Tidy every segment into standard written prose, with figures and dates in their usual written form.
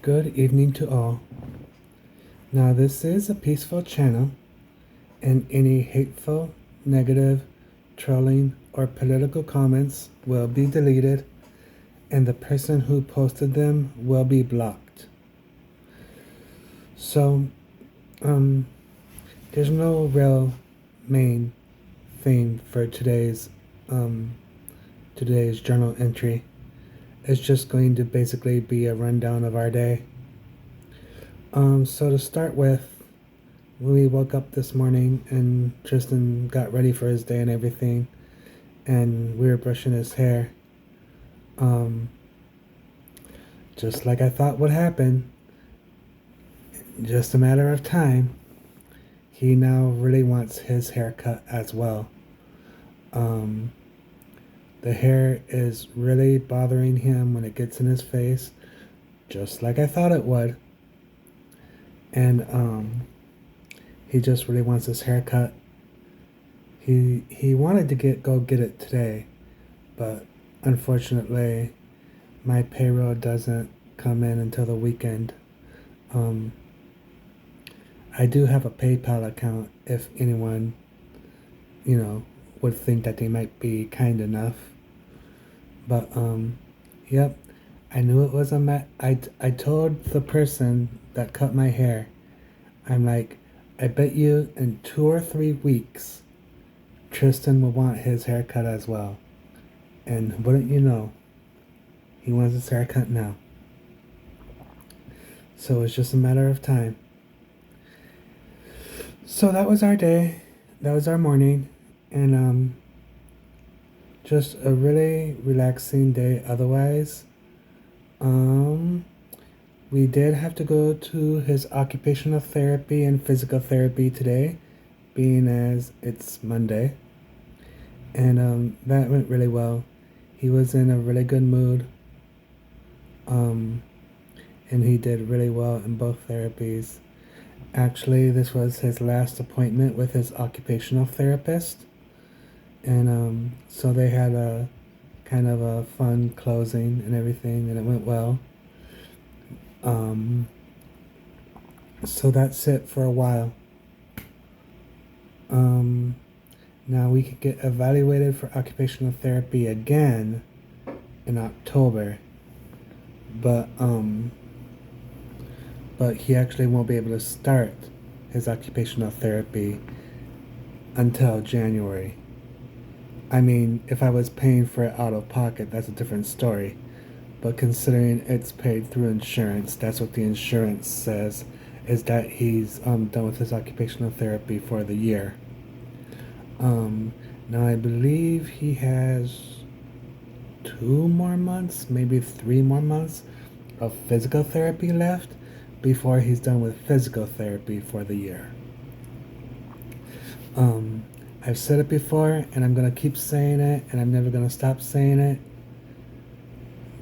Good evening to all. Now, this is a peaceful channel, and any hateful, negative, trolling, or political comments will be deleted, and the person who posted them will be blocked. So, there's no real main theme for today's journal entry. It's just going to basically be a rundown of our day. So to start with, we woke up this morning and Tristan got ready for his day and everything, and we were brushing his hair. Just like I thought would happen, just a matter of time, he now really wants his haircut as well. The hair is really bothering him when it gets in his face, just like I thought it would. And he just really wants his haircut. He wanted to go get it today, but unfortunately my payroll doesn't come in until the weekend. I do have a PayPal account if anyone, would think that they might be kind enough. But yep, I knew it was I told the person that cut my hair, I'm like, I bet you in 2 or 3 weeks, Tristan will want his haircut as well. And wouldn't you know, he wants his haircut now. So it's just a matter of time. So that was our day. That was our morning. And just a really relaxing day otherwise. We did have to go to his occupational therapy and physical therapy today, being as it's Monday. And that went really well. He was in a really good mood. And he did really well in both therapies. Actually, this was his last appointment with his occupational therapist. And so they had a kind of a fun closing and everything, and it went well. So that's it for a while. Now we could get evaluated for occupational therapy again in October, but he actually won't be able to start his occupational therapy until January. I mean, if I was paying for it out of pocket, that's a different story. But considering it's paid through insurance, that's what the insurance says, is that he's done with his occupational therapy for the year. Now I believe he has 2 more months, maybe 3 more months of physical therapy left before he's done with physical therapy for the year. I've said it before, and I'm going to keep saying it, and I'm never going to stop saying it.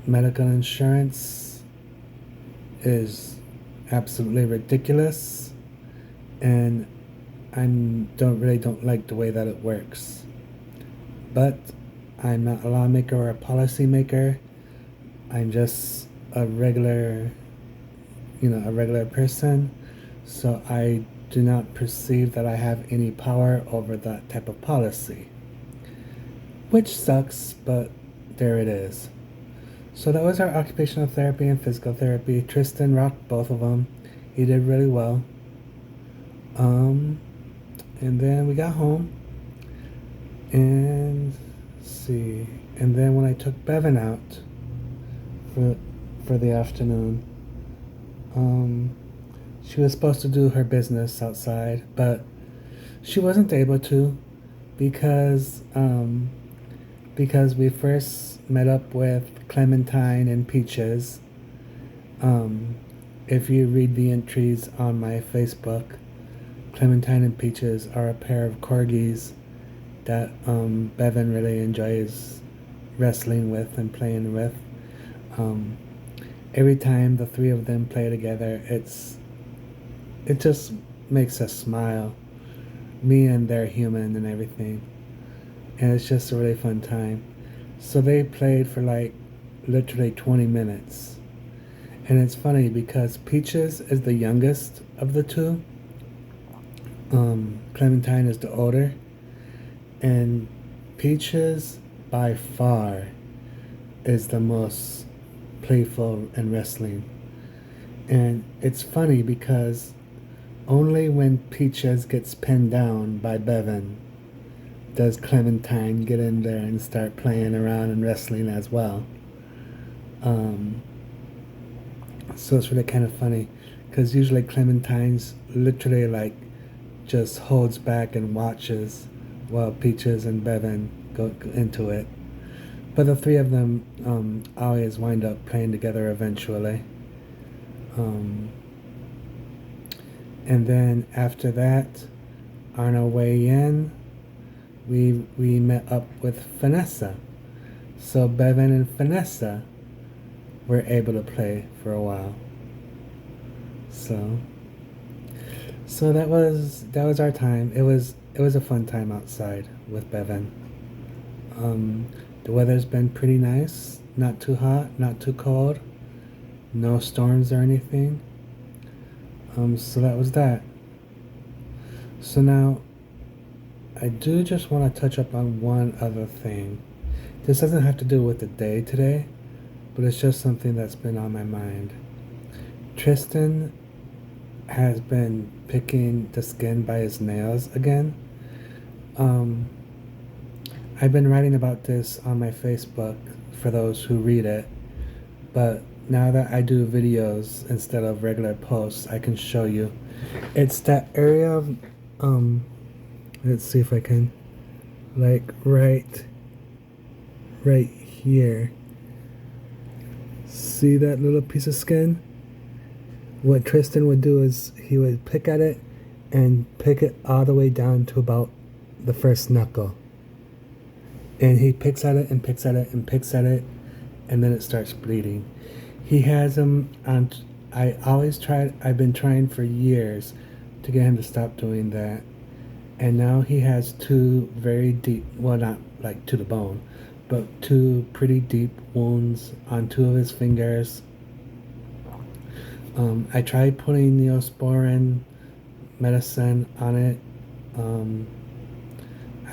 Medical insurance is absolutely ridiculous, and I don't like the way that it works. But I'm not a lawmaker or a policy maker. I'm just a regular person. So I do not perceive that I have any power over that type of policy. Which sucks, but there it is. So that was our occupational therapy and physical therapy. Tristan rocked both of them. He did really well. And then we got home. And then when I took Bevan out for the afternoon, she was supposed to do her business outside, but she wasn't able to because we first met up with Clementine and Peaches. If you read the entries on my Facebook, Clementine and Peaches are a pair of corgis that Bevan really enjoys wrestling with and playing with. Every time the 3 of them play together, it just makes us smile. Me and their human and everything. And it's just a really fun time. So they played for like literally 20 minutes. And it's funny because Peaches is the youngest of the two. Clementine is the older. And Peaches, by far, is the most playful and wrestling. And it's funny because only when Peaches gets pinned down by Bevan does Clementine get in there and start playing around and wrestling as well. Um, so it's really kind of funny because usually Clementine's literally like just holds back and watches while Peaches and Bevan go into it. But the three of them always wind up playing together eventually. Um, and then after that, on our way in, we met up with Vanessa. So Bevan and Vanessa were able to play for a while. So that was our time. It was a fun time outside with Bevan. The weather's been pretty nice. Not too hot, not too cold. No storms or anything. So that was that. So now, I do just want to touch up on one other thing. This doesn't have to do with the day today, but it's just something that's been on my mind. Tristan has been picking the skin by his nails again. I've been writing about this on my Facebook for those who read it, but now that I do videos instead of regular posts, I can show you. It's that area of, let's see if I can, like right here. See that little piece of skin? What Tristan would do is he would pick at it and pick it all the way down to about the first knuckle. And he picks at it and picks at it and picks at it, and then it starts bleeding. He has them on. I've been trying for years to get him to stop doing that. And now he has two very deep, well, not like to the bone, but two pretty deep wounds on two of his fingers. I tried putting Neosporin medicine on it.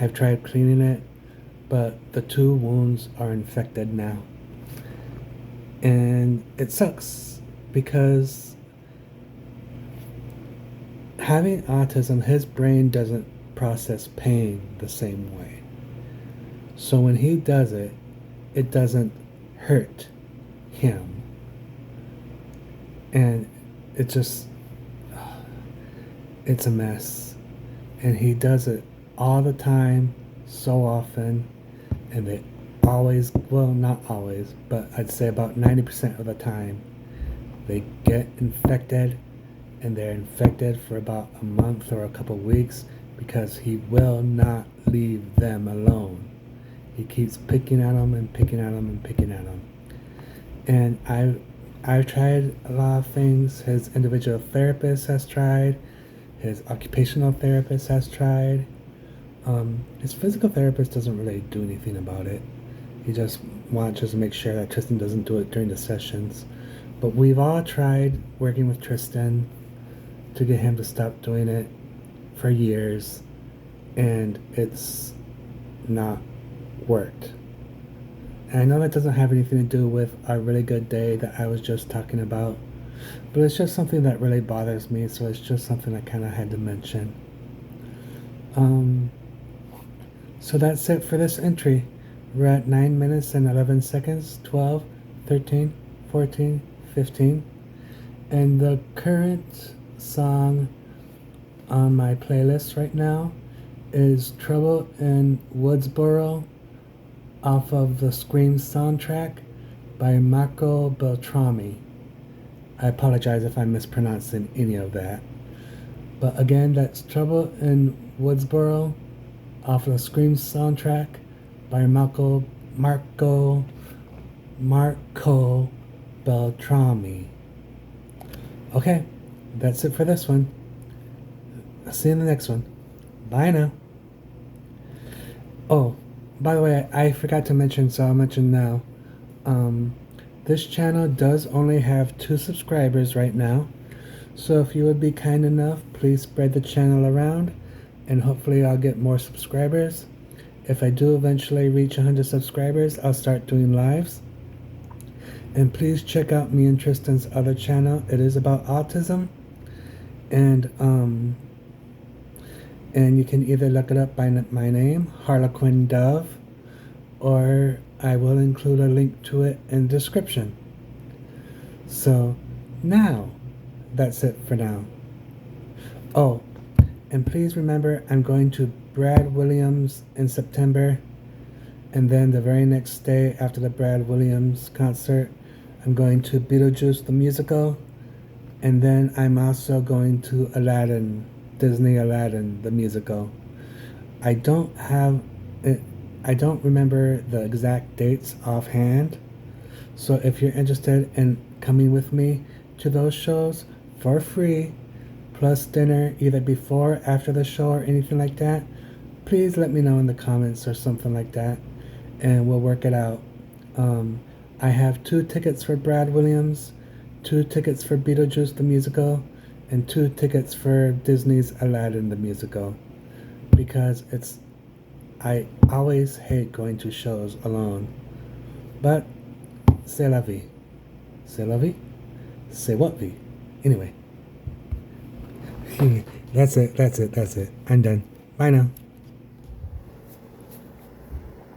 I've tried cleaning it, but the two wounds are infected now. And it sucks because having autism, his brain doesn't process pain the same way. So when he does it, it doesn't hurt him. And it just, it's a mess. And he does it all the time, so often, and it always, well, not always, but I'd say about 90% of the time, they get infected, and they're infected for about a month or a couple weeks because he will not leave them alone. He keeps picking at them and picking at them and picking at them. And I've tried a lot of things. His individual therapist has tried. His occupational therapist has tried. His physical therapist doesn't really do anything about it. He just wants to make sure that Tristan doesn't do it during the sessions. But we've all tried working with Tristan to get him to stop doing it for years, and it's not worked. And I know that doesn't have anything to do with our really good day that I was just talking about, but it's just something that really bothers me, so it's just something I kind of had to mention. So that's it for this entry. We're at 9 minutes and 11 seconds, 12, 13, 14, 15. And the current song on my playlist right now is Trouble in Woodsboro off of the Scream soundtrack by Marco Beltrami. I apologize if I'm mispronouncing any of that. But again, that's Trouble in Woodsboro off of the Scream soundtrack by Marco Beltrami. Okay, that's it for this one. I'll see you in the next one. Bye now. Oh, by the way, I forgot to mention, so I'll mention now. This channel does only have 2 subscribers right now, so if you would be kind enough, please spread the channel around, and hopefully I'll get more subscribers. If I do eventually reach 100 subscribers, I'll start doing lives. And please check out me and Tristan's other channel. It is about autism, and you can either look it up by my name, Harlequin Dove, or I will include a link to it in the description. So now, that's it for now. Oh, and please remember, I'm going to Brad Williams in September, and then the very next day after the Brad Williams concert, I'm going to Beetlejuice the musical, and then I'm also going to Aladdin, Disney Aladdin the musical. I don't remember the exact dates offhand, so if you're interested in coming with me to those shows for free, plus dinner either before or after the show or anything like that, please let me know in the comments or something like that, and we'll work it out. I have 2 tickets for Brad Williams, 2 tickets for Beetlejuice the musical, and 2 tickets for Disney's Aladdin the musical, because I always hate going to shows alone. But c'est la vie. C'est la vie? C'est what vie? Anyway. That's it. I'm done. Bye now.